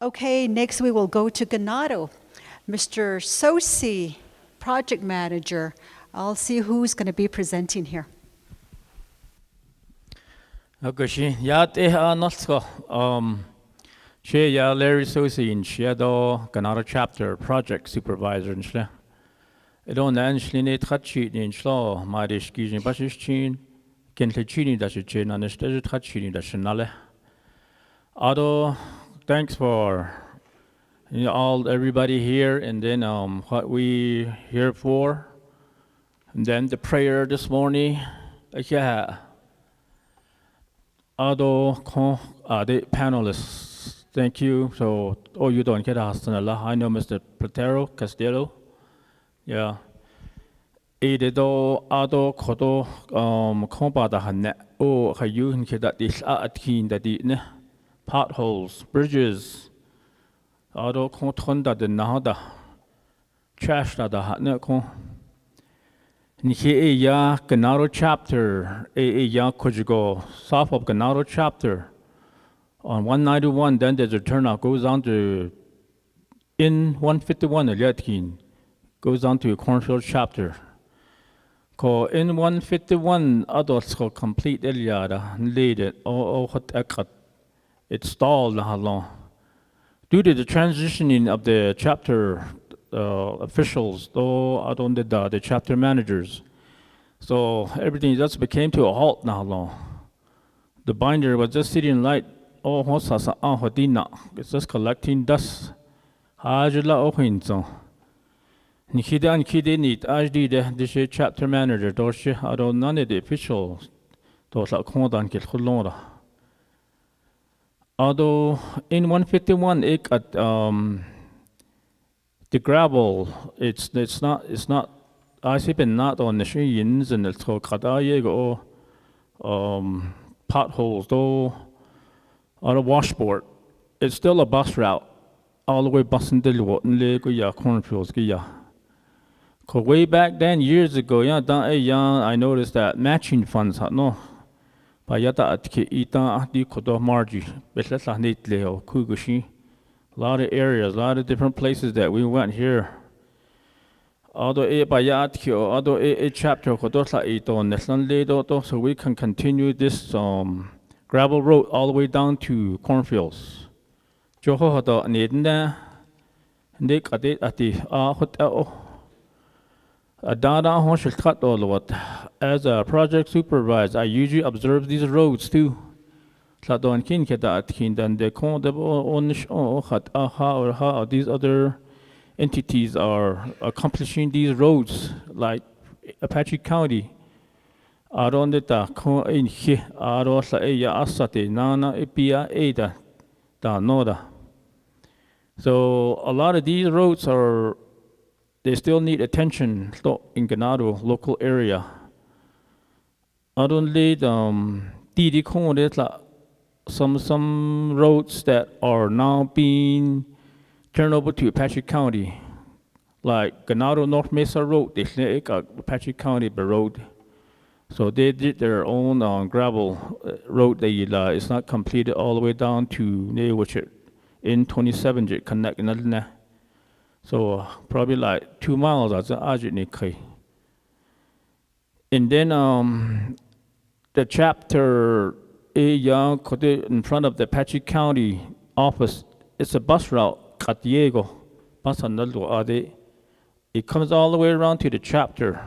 Okay, next we will go to Ganado. Mr. Sosi, project manager. I'll see who's going to be presenting here. Okay, ja, she ya Larry Sosi in she do Ganado Chapter project supervisor in shle. Idon nan shli ne tratchi in shlo ma de skijin bashishin ken tchini da she chen an ste tratchi da shnale. Ado, thanks for everybody here, and then what we here for, and then the prayer this morning. Yeah. Ado, the panelists, thank you. So, you don't get I know Mr. Platero Castillo. Yeah. Ado kodo kompa da hanne hayu that this atkin that the potholes, bridges. Ado kontonda de nada. Trash da hatne kon. Nihi ya Ganado Chapter, ya Kojigo, south of Ganado Chapter. On 191, then there's a turnout, goes on to, in 151, Eliatkin, goes on to Cornfield Chapter. In 151, adults go complete Eliada, lead it, hot ekat. It stalled how long. Due to the transitioning of the chapter officials, though I don't did the chapter managers. So everything just became to a halt now long. The binder was just sitting light. It's just collecting dust. Hajula ohinzo. Nikida and Kidi need the chapter manager, Doshi, I don't none of the officials. Those like Honda and Kilholora. Although in 151, the gravel, it's not. I see been not on the shins and it's called Kadayego potholes though on a washboard. It's still a bus route all the way busing the Lego cornfields. Way back then, years ago, I noticed that matching funds had no. Payata at Ita di Kodo Margi, Betlesa Nitleo, Kugushi. A lot of areas, a lot of different places that we went here. Although a chapter so we can continue this gravel road all the way down to cornfields. Johohada Nedna Nick ati hotel Adana Hoshel cut all what. As a project supervisor, I usually observe these roads too. Tladon kin keda kin then the con the or how these other entities are accomplishing these roads, like Apache County. Arondeta ko in he arosa eya asate nana ipia eda da noda. So a lot of these roads they still need attention in Ganado local area. Adonly Didi some roads that are now being turned over to Apache County, like Ganado North Mesa Road, they Apache County road. So they did their own gravel road. It's not completed all the way down to Newichet in 27 connect. So probably like 2 miles as a and then the chapter in front of the Apache County office, it's a bus route. It comes all the way around to the chapter.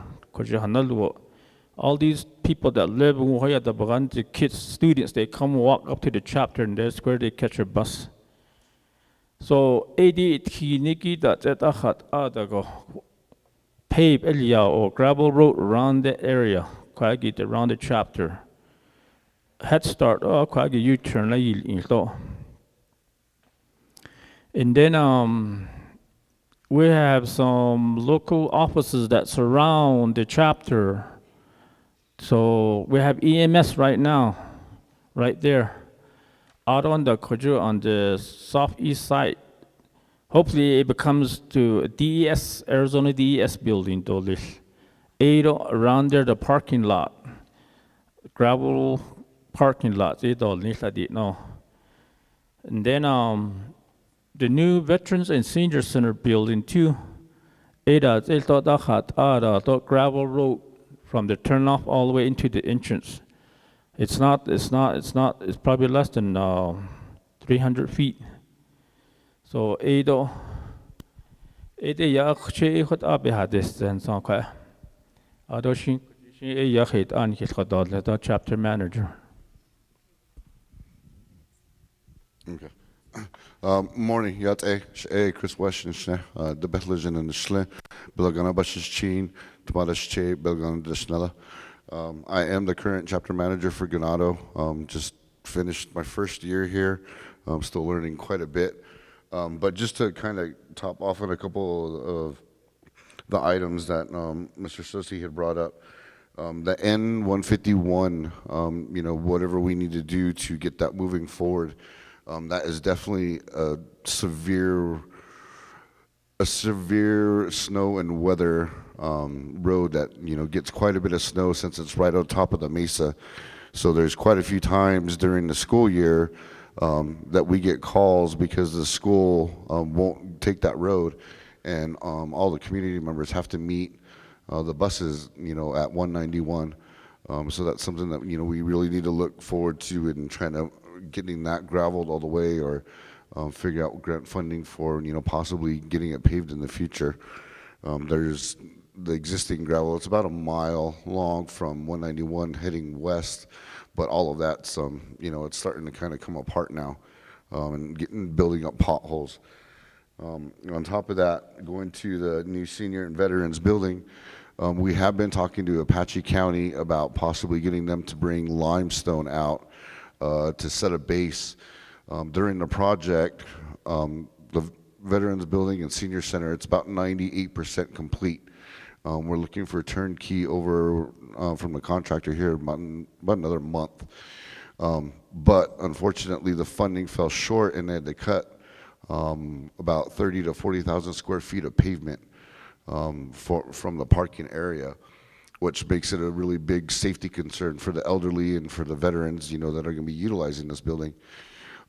All these people that live in the kids, students, they come walk up to the chapter and that's where they catch a bus. So pave area or gravel road around the area, around the chapter. Head start, U-turn. And then we have some local offices that surround the chapter. So we have EMS right now, right there, out on the southeast side. Hopefully it becomes to DES, Arizona DES building, around there, the parking lot, gravel parking lot, no. And then the new Veterans and Senior Center building too. It's a gravel road from the turnoff all the way into the entrance. It's probably less than 300 feet. So ya distance the chapter manager. Okay. Morning, Chris Weston, the Betlejan and the Schle, Bilganabash's Chin, Tomadash Che, Bilgan de Snella. I am the current chapter manager for Ganado. Just finished my first year here. I'm still learning quite a bit. But just to kind of top off on a couple of the items that Mr. Sosi had brought up, the N151, whatever we need to do to get that moving forward. That is definitely a severe snow and weather road that gets quite a bit of snow since it's right on top of the mesa. So there's quite a few times during the school year that we get calls because the school won't take that road, and all the community members have to meet the buses at 191. So that's something that we really need to look forward to in trying to getting that gravelled all the way, or figure out grant funding for possibly getting it paved in the future. There's the existing gravel. It's about a mile long from 191 heading west, but all of that's it's starting to kind of come apart now, and building up potholes. On top of that, going to the new senior and veterans building, we have been talking to Apache County about possibly getting them to bring limestone out to set a base. During the project, the Veterans Building and Senior Center, it's about 98% complete. We're looking for a turnkey over from the contractor here about another month. But unfortunately, the funding fell short, and they had to cut about 30 to 40,000 square feet of pavement from the parking area, which makes it a really big safety concern for the elderly and for the veterans, that are going to be utilizing this building.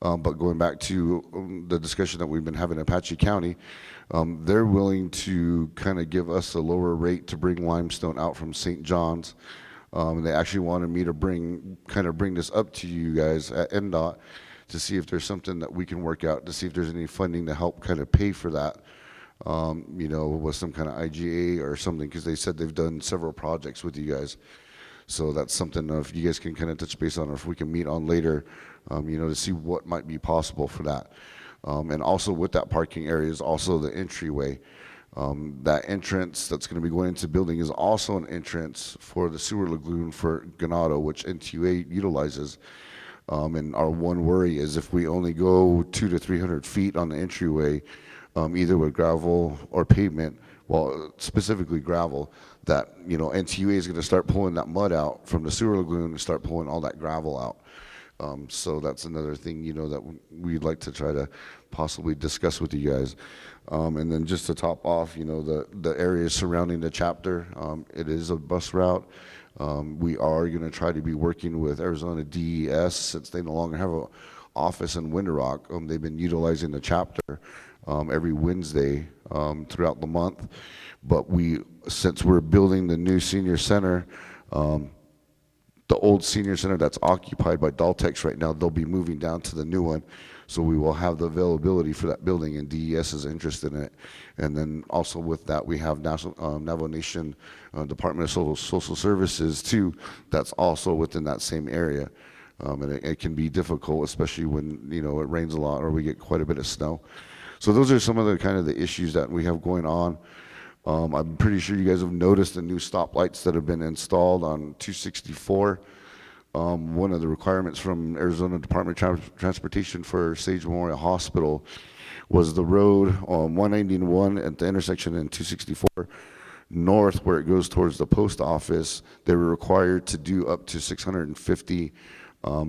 But going back to the discussion that we've been having in Apache County, they're willing to kind of give us a lower rate to bring limestone out from St. John's. They actually wanted me to bring this up to you guys at NDOT to see if there's something that we can work out, to see if there's any funding to help kind of pay for that. With some kind of IGA or something, because they said they've done several projects with you guys. So that's something if you guys can kind of touch base on, or if we can meet on later, to see what might be possible for that. And also with that parking area is also the entryway. That entrance that's going to be going into the building is also an entrance for the sewer lagoon for Ganado, which NTUA utilizes. And our one worry is if we only go 200 to 300 feet on the entryway, either with gravel or pavement, well, specifically gravel, that NTUA is going to start pulling that mud out from the sewer lagoon and start pulling all that gravel out. So that's another thing that we'd like to try to possibly discuss with you guys. And then just to top off, the areas surrounding the chapter, it is a bus route. We are going to try to be working with Arizona DES since they no longer have an office in Winter Rock. They've been utilizing the chapter every Wednesday throughout the month. But since we're building the new senior center, the old senior center that's occupied by Daltex right now, they'll be moving down to the new one. So we will have the availability for that building, and DES is interested in it. And then also with that, we have Navajo Nation Department of Social Services too, that's also within that same area. And it can be difficult, especially when it rains a lot or we get quite a bit of snow. So those are some of the kind of the issues that we have going on. I'm pretty sure you guys have noticed the new stoplights that have been installed on 264. One of the requirements from Arizona Department of Transportation for Sage Memorial Hospital was the road on 191 at the intersection in 264 north, where it goes towards the post office. They were required to do up to 650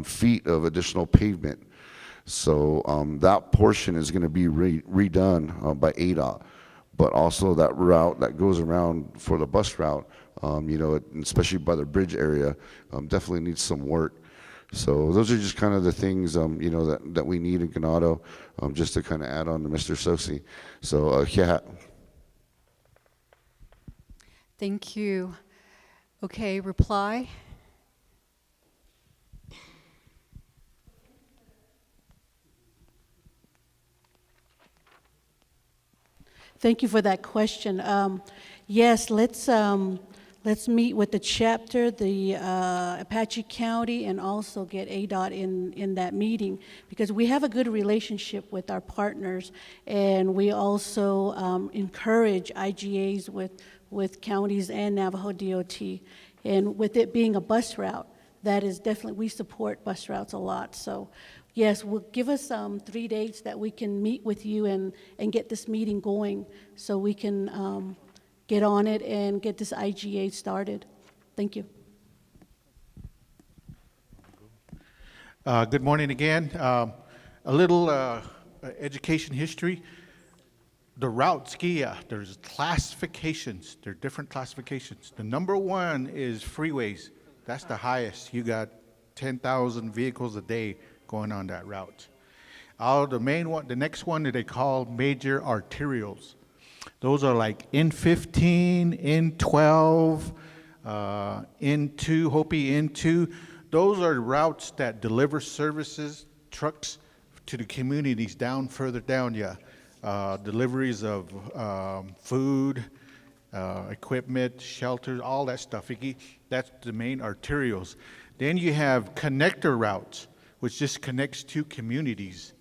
feet of additional pavement. So that portion is going to be redone by ADOT. But also that route that goes around for the bus route, especially by the bridge area, definitely needs some work. So those are just kind of the things, you know, that we need in Ganado, just to kind of add on to Mr. Sosi. So, yeah. Thank you. Okay, reply. Thank you for that question. Yes, let's meet with the chapter, the Apache County, and also get ADOT in that meeting, because we have a good relationship with our partners, and we also encourage IGAs with counties and Navajo DOT. And with it being a bus route, that is definitely, we support bus routes a lot. So yes, give us 3 dates that we can meet with you and get this meeting going, so we can get on it and get this IGA started. Thank you. Good morning again. A little education history. The route SKIA, there's classifications. There are different classifications. The number one is freeways. That's the highest. You got 10,000 vehicles a day going on that route. The main one, the next one that they call major arterials. Those are like N15, N12, N2, Hopi N2. Those are routes that deliver services, trucks to the communities down further down, yeah. Deliveries of food, equipment, shelters, all that stuff. That's the main arterials. Then you have connector routes, which just connects two communities.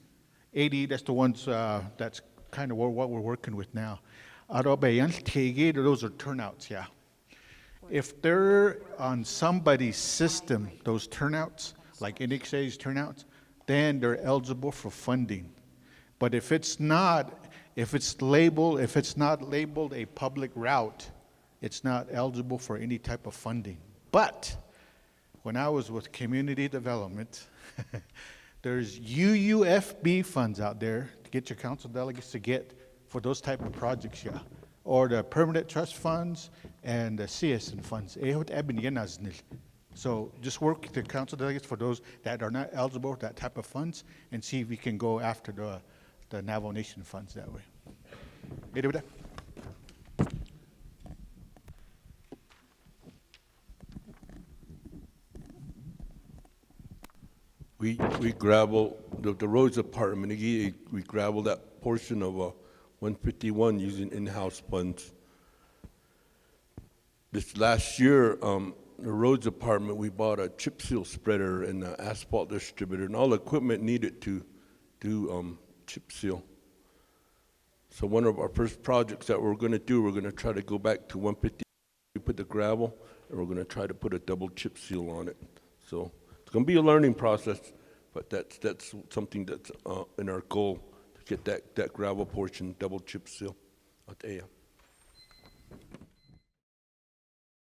80, that's the ones, that's kind of what we're working with now. Those are turnouts, yeah. If they're on somebody's system, those turnouts, like NXA's turnouts, then they're eligible for funding. But if it's not labeled a public route, it's not eligible for any type of funding. But when I was with community development, there's UUFB funds out there to get your council delegates to get for those type of projects, yeah. Or the permanent trust funds and the CSN funds. So just work with the council delegates for those that are not eligible for that type of funds, and see if we can go after the Navajo Nation funds that way. We gravel, the roads department, we gravel that portion of 151 using in-house funds. This last year, the roads department, we bought a chip seal spreader and an asphalt distributor and all the equipment needed to do chip seal. So one of our first projects that we're gonna do, we're gonna try to go back to 150, we put the gravel, and we're gonna try to put a double chip seal on it. So it's gonna be a learning process, but that's something that's in our goal, to get that gravel portion double chip seal.